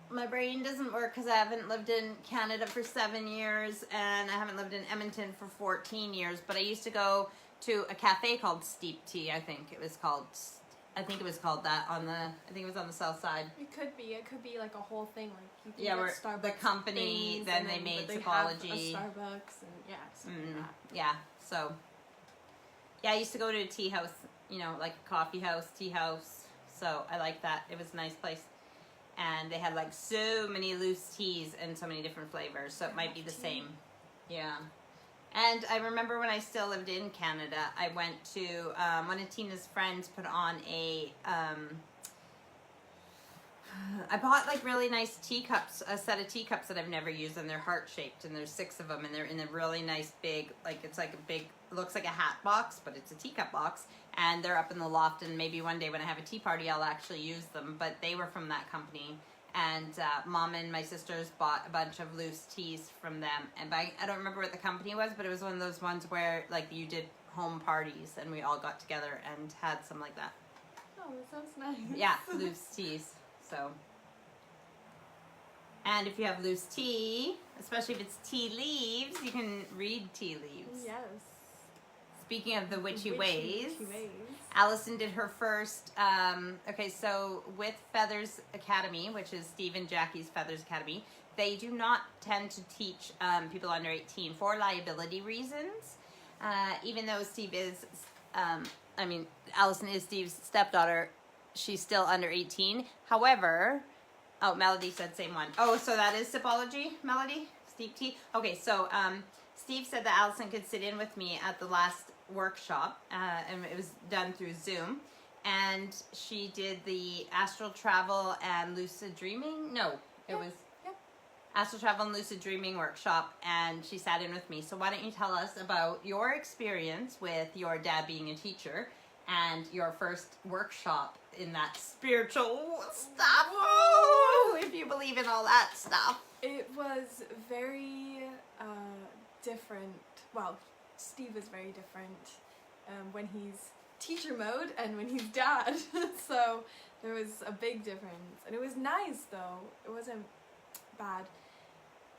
my brain doesn't work because I haven't lived in Canada for 7 years and I haven't lived in Edmonton for 14 years, but I used to go to a cafe called Steeped Tea. I think it was called that I think it was on the south side. It could be like a whole thing, like you can yeah, get where Starbucks the company things, then they made they Sipology. have a Starbucks and yeah, so yeah, I used to go to a tea house, like a coffee house, tea house. So I liked that. It was a nice place. And they had like so many loose teas and so many different flavors. So it might be the same. Yeah. And I remember when I still lived in Canada, I went to, one of Tina's friends put on I bought like really nice teacups, a set of teacups that I've never used, and they're heart-shaped, and there's 6 of them, and they're in a really nice big, like it's like a big, looks like a hat box, but it's a teacup box, and they're up in the loft, and maybe one day when I have a tea party, I'll actually use them, but they were from that company, and Mom and my sisters bought a bunch of loose teas from them, and I don't remember what the company was, but it was one of those ones where like you did home parties, and we all got together and had some like that. Oh, that sounds nice. Yeah, loose teas. So, and if you have loose tea, especially if it's tea leaves, you can read tea leaves. Yes. Speaking of the witchy ways, Alicen did her first, so with Feathers Academy, which is Steve and Jackie's Feathers Academy, they do not tend to teach people under 18 for liability reasons, even though Steve is, Alicen is Steve's stepdaughter. She's still under 18. However, Melody said same one. Oh, so that is Sipology, Melody? Steep tea? Okay, so Steve said that Alicen could sit in with me at the last workshop, and it was done through Zoom. And she did the astral travel and lucid dreaming. No, it was astral travel and lucid dreaming workshop, and she sat in with me. So why don't you tell us about your experience with your dad being a teacher and your first workshop in that spiritual stuff. Whoa! If you believe in all that stuff. It was very different. Well, Steve is very different when he's teacher mode and when he's dad. So there was a big difference. And it was nice though. It wasn't bad.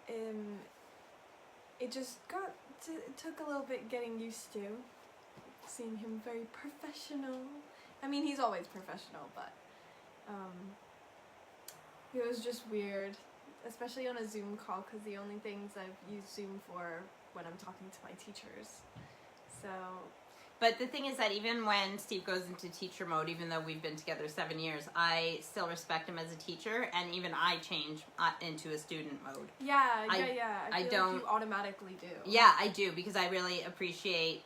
It just it took a little bit getting used to. Seeing him very professional. I mean, he's always professional, but it was just weird, especially on a Zoom call, because the only things I've used Zoom for when I'm talking to my teachers. So. But the thing is that even when Steve goes into teacher mode, even though we've been together 7 years, I still respect him as a teacher, and even I change into a student mode. Yeah. I feel like you automatically do. Yeah, I do, because I really appreciate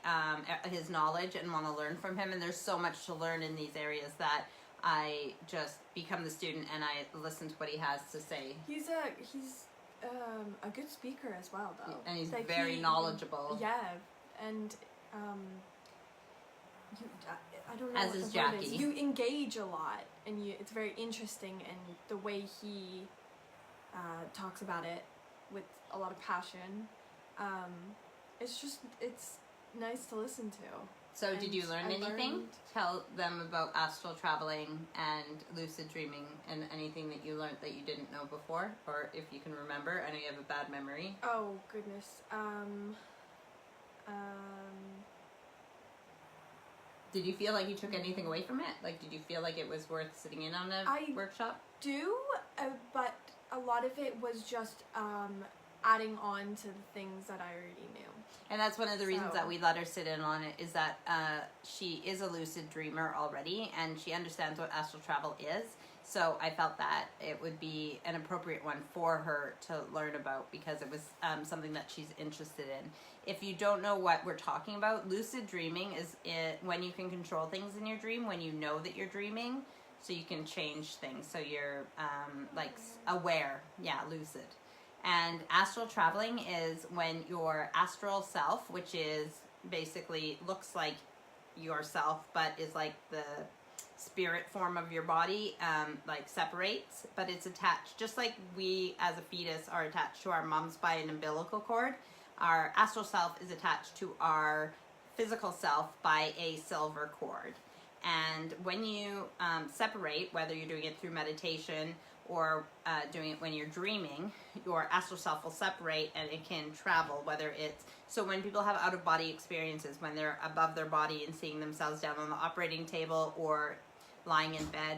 his knowledge and want to learn from him, and there's so much to learn in these areas that I just become the student and I listen to what he has to say. He's a good speaker as well, though. And he's like very knowledgeable. Yeah, and I don't know. As is Jackie. You engage a lot, and it's very interesting, and the way he talks about it with a lot of passion. It's nice to listen to. So and did you learn anything? Tell them about astral traveling and lucid dreaming and anything that you learned that you didn't know before, or if you can remember. I know you have a bad memory. Oh goodness. Did you feel like you took anything away from it? Like, did you feel like it was worth sitting in on a workshop? Do, but a lot of it was just adding on to the things that I already knew. And that's one of the reasons that we let her sit in on it, is that she is a lucid dreamer already, and she understands what astral travel is. So I felt that it would be an appropriate one for her to learn about, because it was something that she's interested in. If you don't know what we're talking about, lucid dreaming is when you can control things in your dream, when you know that you're dreaming, so you can change things. So you're like aware, lucid. And astral traveling is when your astral self, which is basically looks like yourself, but is like the spirit form of your body, like separates, but it's attached. Just like we as a fetus are attached to our moms by an umbilical cord, our astral self is attached to our physical self by a silver cord. And when you separate, whether you're doing it through meditation or doing it when you're dreaming, your astral self will separate and it can travel, whether it's, so when people have out-of-body experiences, when they're above their body and seeing themselves down on the operating table or lying in bed,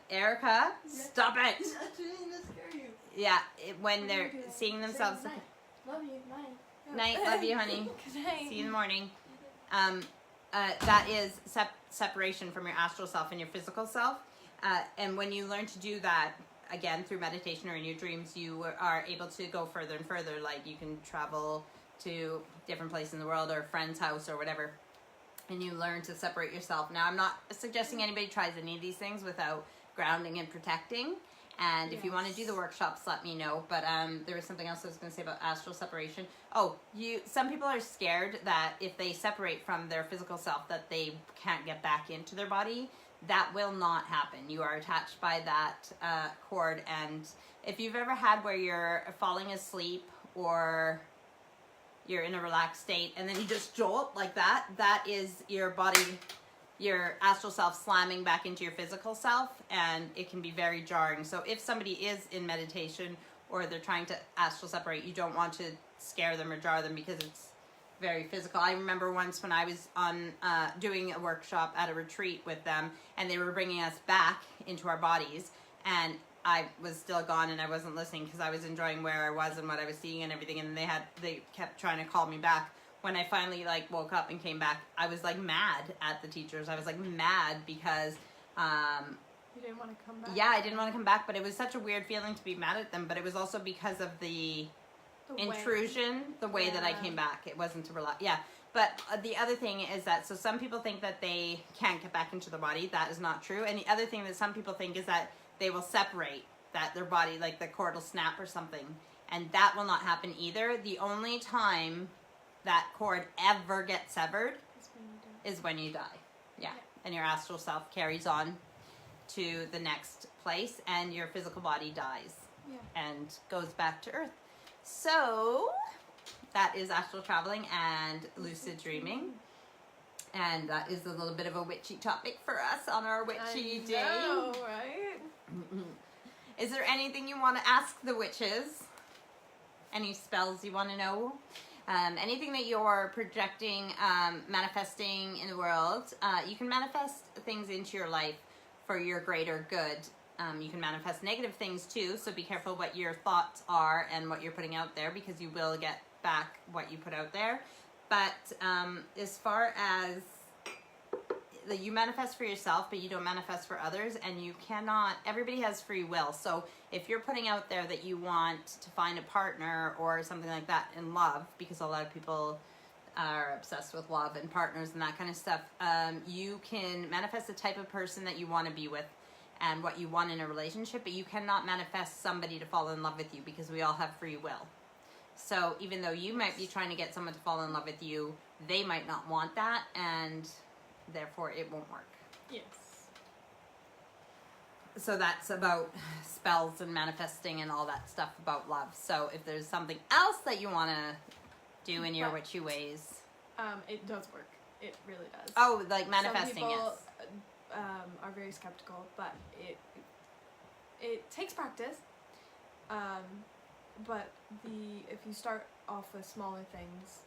Erica, stop it! I'm not trying to scare you. Yeah, when they're seeing themselves... Night. Love you, Night, love you, honey. Good night. See you in the morning. That is separation from your astral self and your physical self. And when you learn to do that, again, through meditation or in your dreams, you are able to go further and further. Like, you can travel to different places in the world or a friend's house or whatever, and you learn to separate yourself. Now, I'm not suggesting anybody tries any of these things without grounding and protecting. And if you want to do the workshops, let me know. But there was something else I was going to say about astral separation. Oh, some people are scared that if they separate from their physical self, that they can't get back into their body. That will not happen. You are attached by that cord. And if you've ever had where you're falling asleep or you're in a relaxed state and then you just jolt like that, that is your body, your astral self slamming back into your physical self, and it can be very jarring. So if somebody is in meditation or they're trying to astral separate, you don't want to scare them or jar them, because it's very physical. I remember once when I was on doing a workshop at a retreat with them, and they were bringing us back into our bodies, and I was still gone and I wasn't listening because I was enjoying where I was and what I was seeing and everything, and they kept trying to call me back. When I finally woke up and came back, I was mad at the teachers. I was mad because you didn't want to come back. Yeah, I didn't want to come back, but it was such a weird feeling to be mad at them. But it was also because of the intrusion, the way that I came back. It wasn't to relax. Yeah, but the other thing is that, so some people think that they can't get back into their body. That is not true. And the other thing that some people think is that they will separate, that their body, like the cord will snap or something. And that will not happen either. The only time that cord ever gets severed is when you die. Yeah. And your astral self carries on to the next place, and your physical body dies and goes back to Earth. So that is astral traveling and lucid dreaming. And that is a little bit of a witchy topic for us on our witchy day. I know, right? Is there anything you want to ask the witches? Any spells you want to know? Anything that you're projecting, manifesting in the world. You can manifest things into your life for your greater good. You can manifest negative things too, so be careful what your thoughts are and what you're putting out there, because you will get back what you put out there. But as far as you manifest for yourself, but you don't manifest for others, and you cannot, everybody has free will. So if you're putting out there that you want to find a partner or something like that in love, because a lot of people are obsessed with love and partners and that kind of stuff, you can manifest the type of person that you want to be with and what you want in a relationship, but you cannot manifest somebody to fall in love with you, because we all have free will. So even though you might be trying to get someone to fall in love with you, they might not want that, and therefore it won't work. Yes. So that's about spells and manifesting and all that stuff about love. So if there's something else that you want to do in your witchy ways, it does work. It really does. Oh, like manifesting, Some people, yes. Are very skeptical, but it takes practice. But if you start off with smaller things,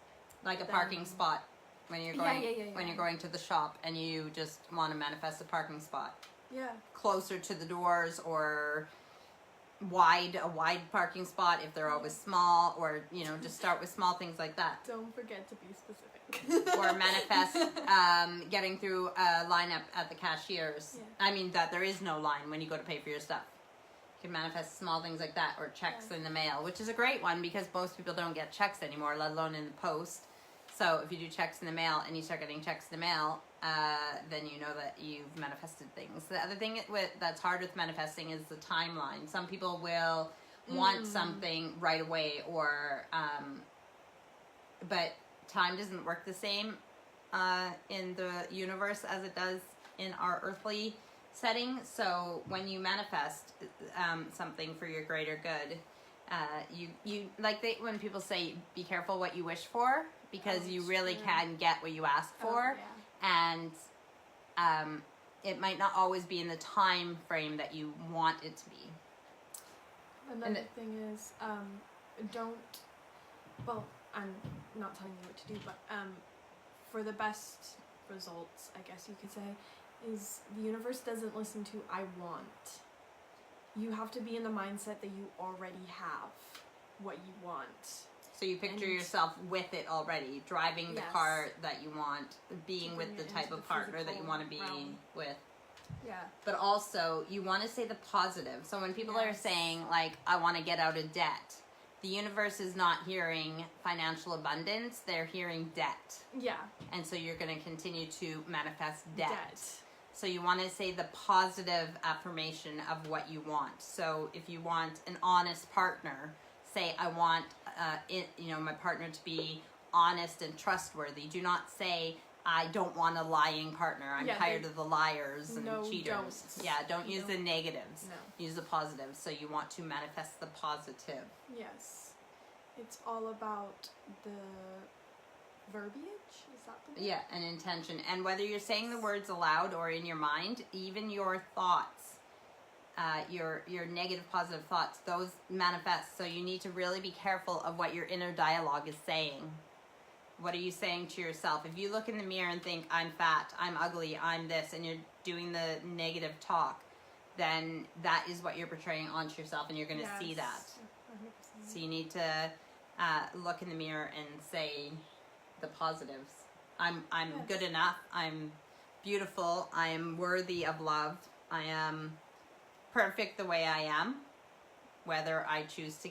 Like a parking spot when you're going Yeah. when you're going to the shop and you just want to manifest a parking spot Yeah. closer to the doors, or a wide parking spot if they're always small, or just start with small things like that. Don't forget to be specific. Or manifest getting through a lineup at the cashiers. Yeah. I mean that there is no line when you go to pay for your stuff. You can manifest small things like that, or checks in the mail, which is a great one because most people don't get checks anymore, let alone in the post. So if you do checks in the mail and you start getting checks in the mail, then you know that you've manifested things. The other thing that's hard with manifesting is the timeline. Some people will want something right away, or but time doesn't work the same in the universe as it does in our earthly setting. So when you manifest something for your greater good, you when people say be careful what you wish for, because you really can get what you ask for. And it might not always be in the time frame that you want it to be. Another thing is, I'm not telling you what to do, but for the best results, I guess you could say, is the universe doesn't listen to I want. You have to be in the mindset that you already have what you want. So you picture yourself with it already, driving the car that you want, being with the type of partner that you want to be with. Yeah. But also, you want to say the positive. So when people are saying, like, I want to get out of debt, the universe is not hearing financial abundance, they're hearing debt. Yeah. And so you're going to continue to manifest debt. So you want to say the positive affirmation of what you want. So if you want an honest partner, say, I want my partner to be honest and trustworthy. Do not say, I don't want a lying partner. I'm tired of the liars and cheaters. Don't use the negatives. No. Use the positives. So you want to manifest the positive. Yes. It's all about the verbiage? Is that the word? Yeah, an intention. And whether you're saying the words aloud or in your mind, even your thoughts, your negative, positive thoughts, those manifest. So you need to really be careful of what your inner dialogue is saying. What are you saying to yourself? If you look in the mirror and think, I'm fat, I'm ugly, I'm this, and you're doing the negative talk, then that is what you're portraying onto yourself, and you're going to see that. 100%. So you need to look in the mirror and say the positives. I'm good enough. I'm beautiful. I am worthy of love. I am perfect the way I am, whether I choose to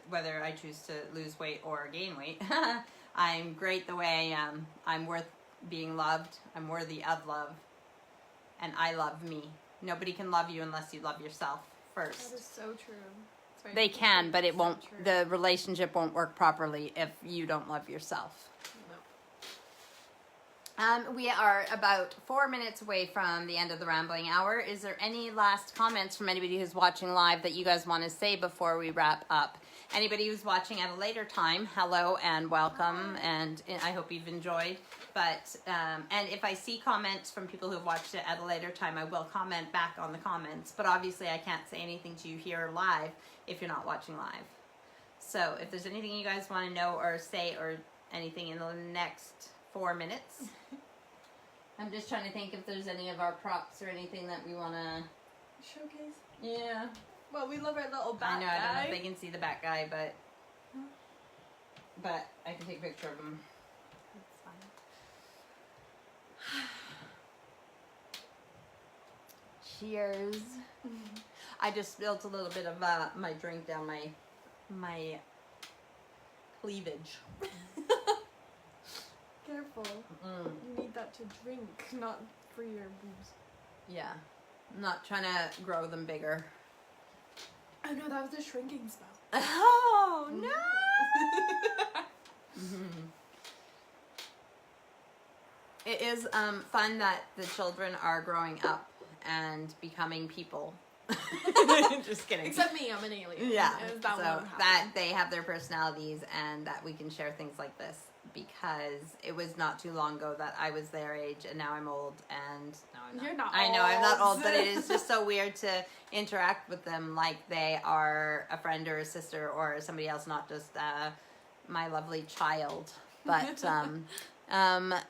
whether I choose to lose weight or gain weight. I'm great the way I am. I'm worth being loved. I'm worthy of love. And I love me. Nobody can love you unless you love yourself first. That is so true. They can, but it won't. The relationship won't work properly if you don't love yourself. We are about 4 minutes away from the end of the rambling hour. Is there any last comments from anybody who's watching live that you guys want to say before we wrap up? Anybody who's watching at a later time, hello and welcome, and I hope you've enjoyed. But and if I see comments from people who've watched it at a later time, I will comment back on the comments. But obviously, I can't say anything to you here live if you're not watching live. So if there's anything you guys want to know or say or anything in the next 4 minutes. I'm just trying to think if there's any of our props or anything that we want to showcase. Yeah. Well, we love our little bat guy. I know, I don't know if they can see the bat guy, but I can take a picture of him. That's fine. Cheers. I just spilled a little bit of my drink down my cleavage. Careful. You need that to drink, not for your boobs. Yeah. I'm not trying to grow them bigger. Oh no, that was a shrinking spell. Oh no! It is fun that the children are growing up and becoming people. Just kidding. Except me, I'm an alien. Yeah. So that they have their personalities and that we can share things like this, because it was not too long ago that I was their age and now I'm old and no, I'm not. You're not I know old. I'm not old, but it is just so weird to interact with them like they are a friend or a sister or somebody else, not just my lovely child. But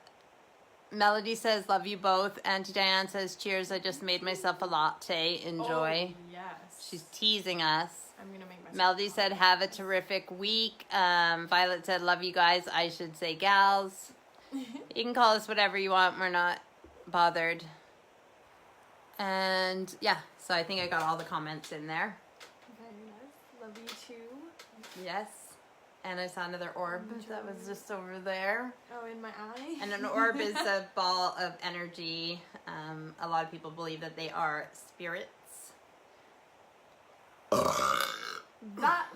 Melody says, love you both. Auntie Diane says, cheers, I just made myself a latte. Enjoy. Oh, yes. She's teasing us. I'm going to make myself Melody a said, latte. have a terrific week. Violet said, love you guys. I should say gals. You can call us whatever you want. We're not bothered. And yeah, so I think I got all the comments in there. Very nice. Love you too. Yes. And I saw another orb that was just over there. Oh, in my eye? And an orb is a ball of energy. A lot of people believe that they are spirits. That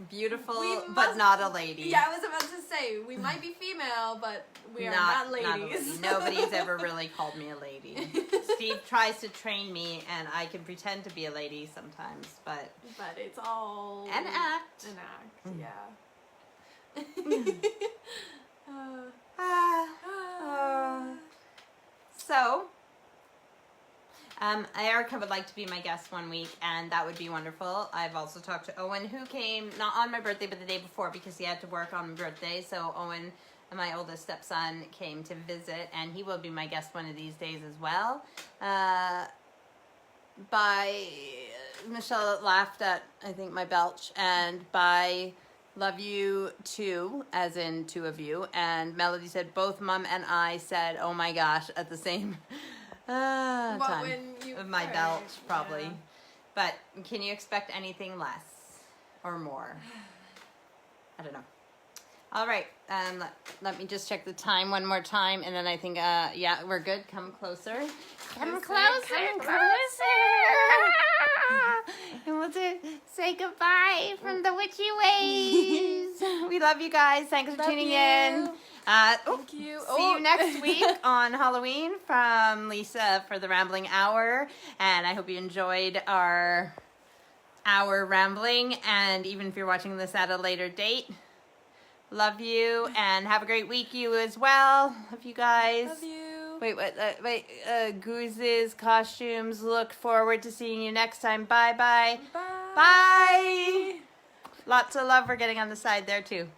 Beautiful, We but must- not a lady. Yeah, I was about to say, we might be female, but we are not ladies. Not a lady. Nobody's ever really called me a lady. Steve tries to train me, and I can pretend to be a lady sometimes, but it's all... an act. An act, yeah. So, Erica would like to be my guest one week, and that would be wonderful. I've also talked to Owen, who came not on my birthday, but the day before, because he had to work on my birthday. So Owen, my oldest stepson, came to visit, and he will be my guest one of these days as well. Michelle laughed at, I think, my belch, and by love you too, as in two of you. And Melody said both Mom and I said, oh my gosh, at the same time. When you Of my first, belch, probably. yeah. But can you expect anything less or more? I don't know. All right, let me just check the time one more time, and then I think, yeah, we're good. Come closer. Come closer. And we'll say goodbye from the witchy ways. We love you guys. Thanks for tuning in. Thank you. See you next week on Halloween from Lisa for the Rambling Hour. And I hope you enjoyed our hour rambling. And even if you're watching this at a later date, love you and have a great week, you as well. Love you guys. Love you. Wait, Goose's costumes. Look forward to seeing you next time. Bye. Bye. Bye. Lots of love. We're getting on the side there too.